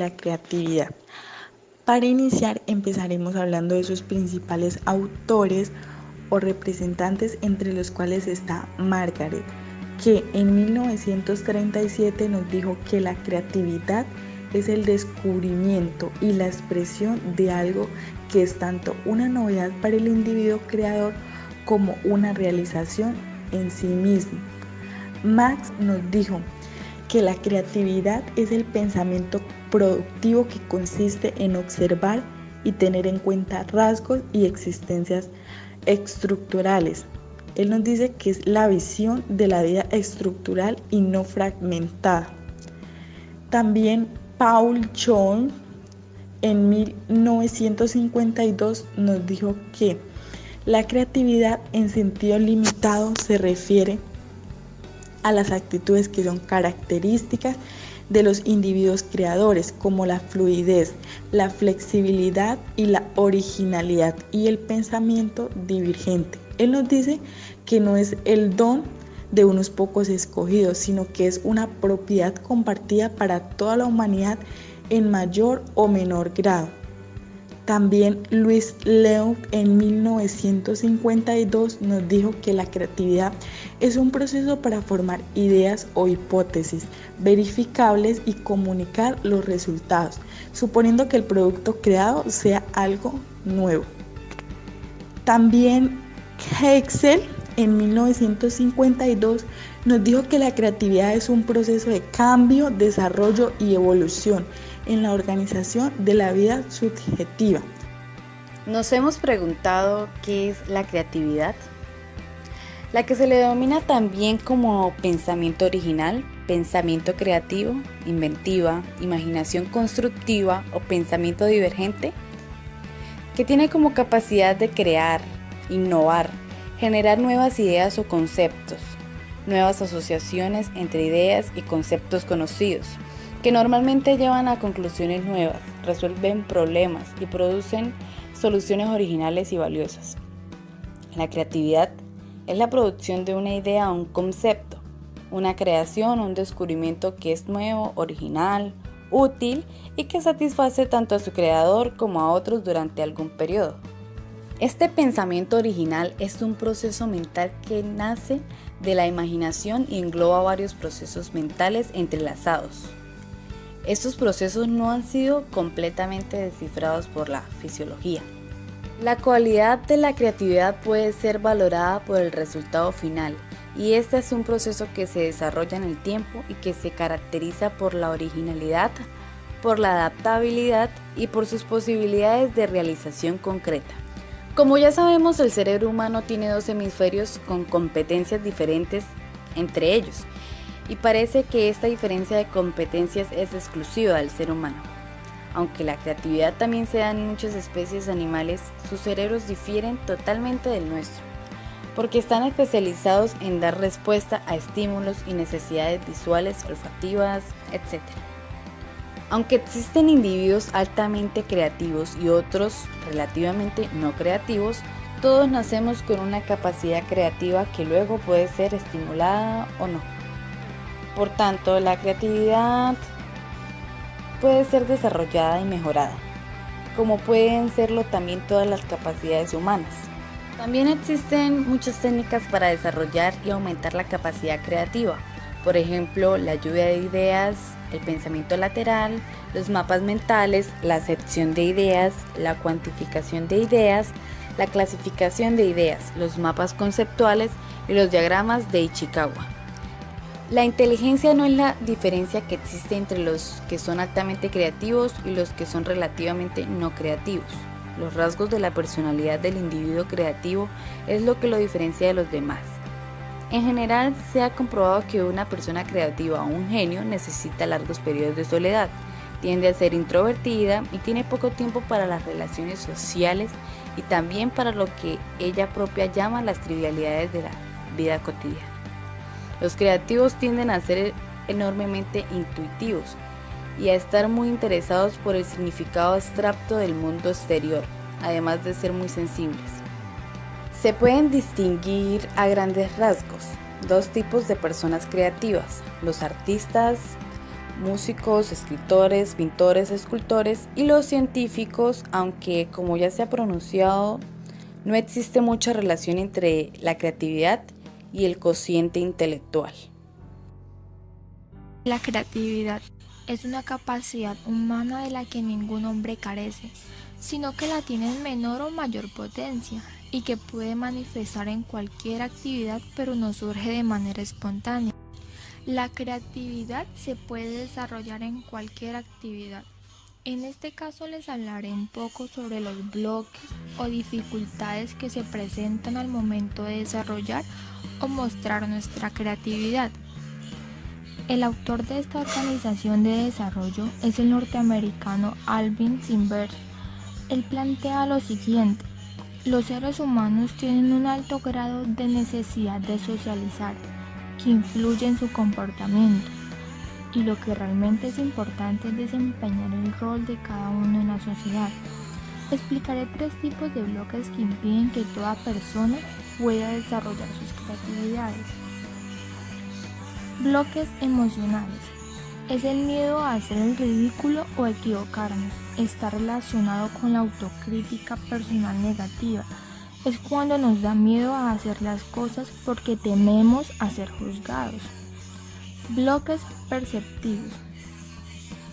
la creatividad. Para iniciar, empezaremos hablando de sus principales autores o representantes, entre los cuales está Margaret, que en 1937 nos dijo que la creatividad es el descubrimiento y la expresión de algo que es tanto una novedad para el individuo creador como una realización en sí mismo. Marx nos dijo que la creatividad es el pensamiento productivo que consiste en observar y tener en cuenta rasgos y existencias estructurales. Él nos dice que es la visión de la vida estructural y no fragmentada. También Paul Schoen en 1952 nos dijo que la creatividad en sentido limitado se refiere a las actitudes que son características de los individuos creadores, como la fluidez, la flexibilidad y la originalidad y el pensamiento divergente. Él nos dice que no es el don de unos pocos escogidos, sino que es una propiedad compartida para toda la humanidad en mayor o menor grado. También Louis Leoux en 1952 nos dijo que la creatividad es un proceso para formar ideas o hipótesis verificables y comunicar los resultados, suponiendo que el producto creado sea algo nuevo. También Hexel en 1952 nos dijo que la creatividad es un proceso de cambio, desarrollo y evolución en la organización de la vida subjetiva. Nos hemos preguntado qué es la creatividad, la que se le denomina también como pensamiento original, pensamiento creativo, inventiva, imaginación constructiva o pensamiento divergente, que tiene como capacidad de crear, innovar, generar nuevas ideas o conceptos, nuevas asociaciones entre ideas y conceptos conocidos, que normalmente llevan a conclusiones nuevas, resuelven problemas y producen soluciones originales y valiosas. La creatividad es la producción de una idea o un concepto, una creación o un descubrimiento que es nuevo, original, útil y que satisface tanto a su creador como a otros durante algún periodo. Este pensamiento original es un proceso mental que nace de la imaginación y engloba varios procesos mentales entrelazados. Estos procesos no han sido completamente descifrados por la fisiología. La cualidad de la creatividad puede ser valorada por el resultado final, y este es un proceso que se desarrolla en el tiempo y que se caracteriza por la originalidad, por la adaptabilidad y por sus posibilidades de realización concreta. Como ya sabemos, el cerebro humano tiene 2 hemisferios con competencias diferentes entre ellos, y parece que esta diferencia de competencias es exclusiva del ser humano. Aunque la creatividad también se da en muchas especies animales, sus cerebros difieren totalmente del nuestro, porque están especializados en dar respuesta a estímulos y necesidades visuales, olfativas, etc. Aunque existen individuos altamente creativos y otros relativamente no creativos, todos nacemos con una capacidad creativa que luego puede ser estimulada o no. Por tanto, la creatividad puede ser desarrollada y mejorada, como pueden serlo también todas las capacidades humanas. También existen muchas técnicas para desarrollar y aumentar la capacidad creativa. Por ejemplo, la lluvia de ideas, el pensamiento lateral, los mapas mentales, la acepción de ideas, la cuantificación de ideas, la clasificación de ideas, los mapas conceptuales y los diagramas de Ichikawa. La inteligencia no es la diferencia que existe entre los que son altamente creativos y los que son relativamente no creativos. Los rasgos de la personalidad del individuo creativo es lo que lo diferencia de los demás. En general, se ha comprobado que una persona creativa o un genio necesita largos periodos de soledad, tiende a ser introvertida y tiene poco tiempo para las relaciones sociales y también para lo que ella propia llama las trivialidades de la vida cotidiana. Los creativos tienden a ser enormemente intuitivos y a estar muy interesados por el significado abstracto del mundo exterior, además de ser muy sensibles. Se pueden distinguir a grandes rasgos 2 tipos de personas creativas: los artistas músicos, escritores, pintores, escultores y los científicos, aunque como ya se ha pronunciado, no existe mucha relación entre la creatividad y el cociente intelectual. La creatividad es una capacidad humana de la que ningún hombre carece, sino que la tiene en menor o mayor potencia y que puede manifestar en cualquier actividad, pero no surge de manera espontánea. La creatividad se puede desarrollar en cualquier actividad. En este caso les hablaré un poco sobre los bloques o dificultades que se presentan al momento de desarrollar o mostrar nuestra creatividad. El autor de esta organización de desarrollo es el norteamericano Alvin Zimber. Él plantea lo siguiente: los seres humanos tienen un alto grado de necesidad de socializar, que influye en su comportamiento, y lo que realmente es importante es desempeñar el rol de cada uno en la sociedad. Explicaré 3 tipos de bloques que impiden que toda persona pueda desarrollar sus creatividades. Bloques emocionales. Es el miedo a hacer el ridículo o equivocarnos. Está relacionado con la autocrítica personal negativa. Es cuando nos da miedo a hacer las cosas porque tememos a ser juzgados. Bloques perceptivos.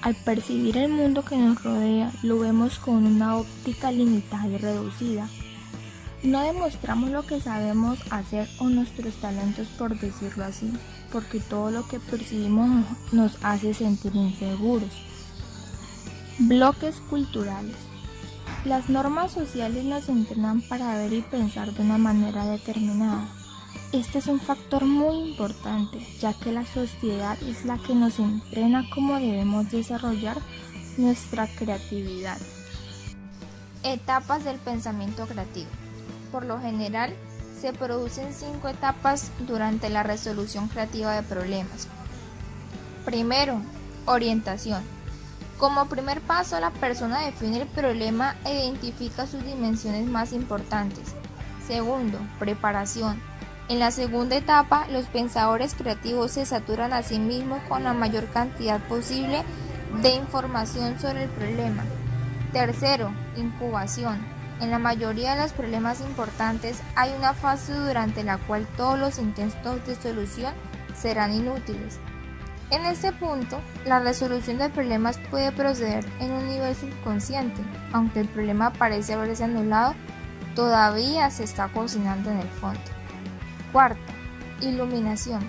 Al percibir el mundo que nos rodea, lo vemos con una óptica limitada y reducida. No demostramos lo que sabemos hacer o nuestros talentos, por decirlo así, porque todo lo que percibimos nos hace sentir inseguros. Bloques culturales. Las normas sociales nos entrenan para ver y pensar de una manera determinada. Este es un factor muy importante, ya que la sociedad es la que nos entrena cómo debemos desarrollar nuestra creatividad. Etapas del pensamiento creativo. Por lo general, se producen 5 etapas durante la resolución creativa de problemas. Primero, orientación. Como primer paso, la persona define el problema e identifica sus dimensiones más importantes. Segundo, preparación. En la segunda etapa, los pensadores creativos se saturan a sí mismos con la mayor cantidad posible de información sobre el problema. Tercero, incubación. En la mayoría de los problemas importantes hay una fase durante la cual todos los intentos de solución serán inútiles. En este punto, la resolución de problemas puede proceder en un nivel subconsciente. Aunque el problema parece haberse anulado, todavía se está cocinando en el fondo. Cuarta, iluminación.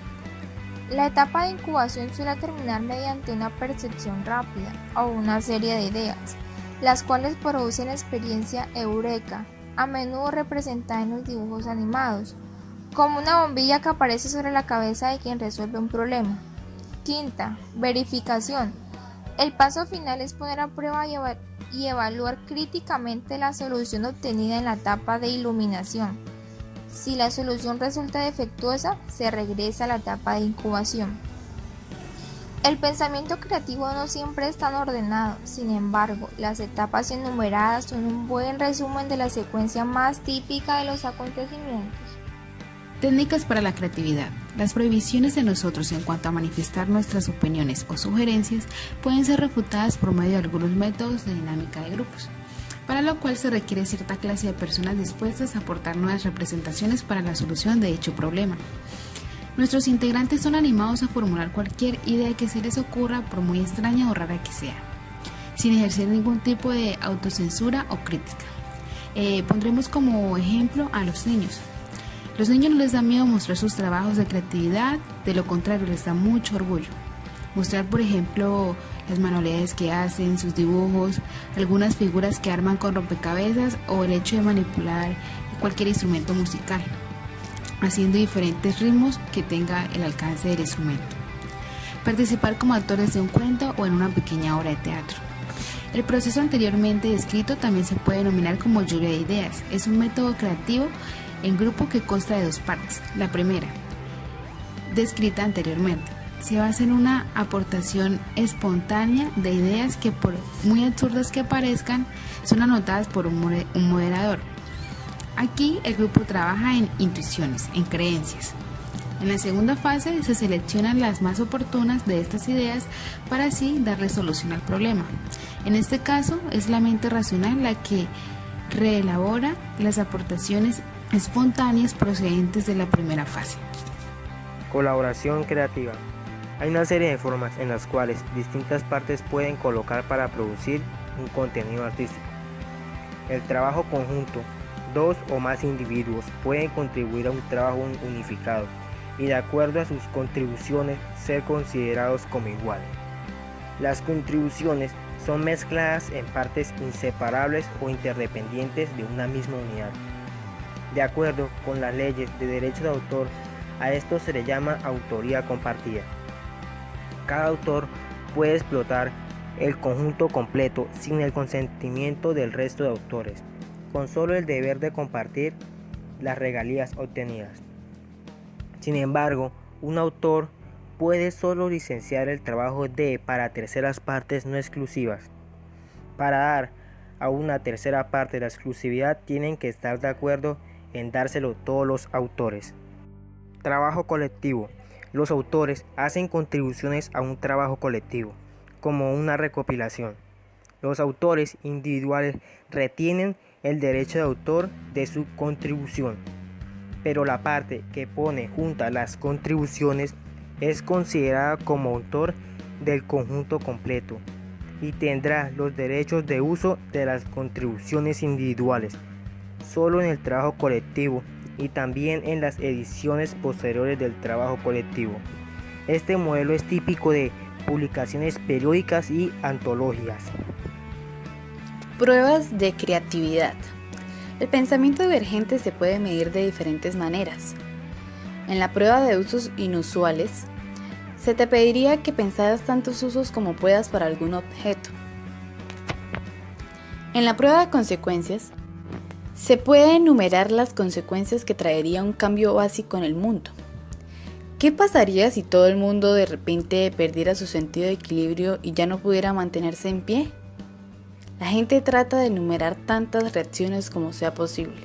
La etapa de incubación suele terminar mediante una percepción rápida o una serie de ideas, las cuales producen experiencia eureka, a menudo representada en los dibujos animados, como una bombilla que aparece sobre la cabeza de quien resuelve un problema. Quinta, verificación. El paso final es poner a prueba y evaluar críticamente la solución obtenida en la etapa de iluminación. Si la solución resulta defectuosa, se regresa a la etapa de incubación. El pensamiento creativo no siempre es tan ordenado, sin embargo, las etapas enumeradas son un buen resumen de la secuencia más típica de los acontecimientos. Técnicas para la creatividad. Las prohibiciones de nosotros en cuanto a manifestar nuestras opiniones o sugerencias pueden ser refutadas por medio de algunos métodos de dinámica de grupos, para lo cual se requiere cierta clase de personas dispuestas a aportar nuevas representaciones para la solución de dicho problema. Nuestros integrantes son animados a formular cualquier idea que se les ocurra, por muy extraña o rara que sea, sin ejercer ningún tipo de autocensura o crítica. Pondremos como ejemplo a los niños. Los niños no les da miedo mostrar sus trabajos de creatividad, de lo contrario les da mucho orgullo. Mostrar, por ejemplo, las manualidades que hacen, sus dibujos, algunas figuras que arman con rompecabezas o el hecho de manipular cualquier instrumento musical, haciendo diferentes ritmos que tenga el alcance del instrumento. Participar como actores de un cuento o en una pequeña obra de teatro. El proceso anteriormente descrito también se puede denominar como lluvia de ideas. Es un método creativo en grupo que consta de 2 partes. La primera, descrita anteriormente, se basa en una aportación espontánea de ideas que, por muy absurdas que parezcan, son anotadas por un moderador. Aquí el grupo trabaja en intuiciones, en creencias. En la segunda fase se seleccionan las más oportunas de estas ideas para así darle solución al problema. En este caso es la mente racional la que reelabora las aportaciones espontáneas procedentes de la primera fase. Colaboración creativa. Hay una serie de formas en las cuales distintas partes pueden colocar para producir un contenido artístico. El trabajo conjunto. 2 o más individuos pueden contribuir a un trabajo unificado y de acuerdo a sus contribuciones ser considerados como iguales. Las contribuciones son mezcladas en partes inseparables o interdependientes de una misma unidad. De acuerdo con las leyes de derecho de autor, a esto se le llama autoría compartida. Cada autor puede explotar el conjunto completo sin el consentimiento del resto de autores, con solo el deber de compartir las regalías obtenidas. Sin embargo, un autor puede solo licenciar el trabajo para terceras partes no exclusivas. Para dar a una tercera parte la exclusividad tienen que estar de acuerdo en dárselo todos los autores. Trabajo colectivo. Los autores hacen contribuciones a un trabajo colectivo, como una recopilación. Los autores individuales retienen el derecho de autor de su contribución, pero la parte que pone juntas las contribuciones es considerada como autor del conjunto completo y tendrá los derechos de uso de las contribuciones individuales solo en el trabajo colectivo y también en las ediciones posteriores del trabajo colectivo. Este modelo es típico de publicaciones periódicas y antologías. Pruebas de creatividad. El pensamiento divergente se puede medir de diferentes maneras. En la prueba de usos inusuales, se te pediría que pensaras tantos usos como puedas para algún objeto. En la prueba de consecuencias, se puede enumerar las consecuencias que traería un cambio básico en el mundo. ¿Qué pasaría si todo el mundo de repente perdiera su sentido de equilibrio y ya no pudiera mantenerse en pie? La gente trata de enumerar tantas reacciones como sea posible.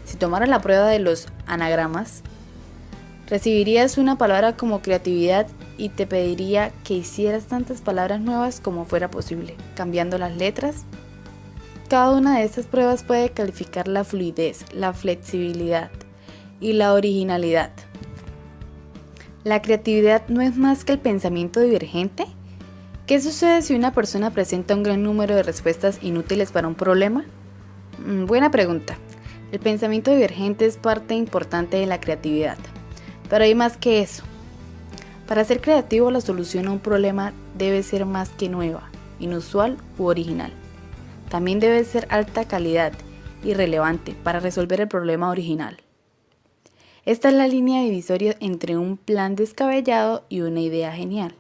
Si tomaras la prueba de los anagramas, recibirías una palabra como creatividad y te pediría que hicieras tantas palabras nuevas como fuera posible, cambiando las letras. Cada una de estas pruebas puede calificar la fluidez, la flexibilidad y la originalidad. ¿La creatividad no es más que el pensamiento divergente? ¿Qué sucede si una persona presenta un gran número de respuestas inútiles para un problema? Buena pregunta. El pensamiento divergente es parte importante de la creatividad, pero hay más que eso. Para ser creativo, la solución a un problema debe ser más que nueva, inusual u original. También debe ser alta calidad y relevante para resolver el problema original. Esta es la línea divisoria entre un plan descabellado y una idea genial.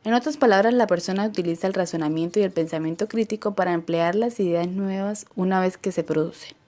En otras palabras, la persona utiliza el razonamiento y el pensamiento crítico para emplear las ideas nuevas una vez que se producen.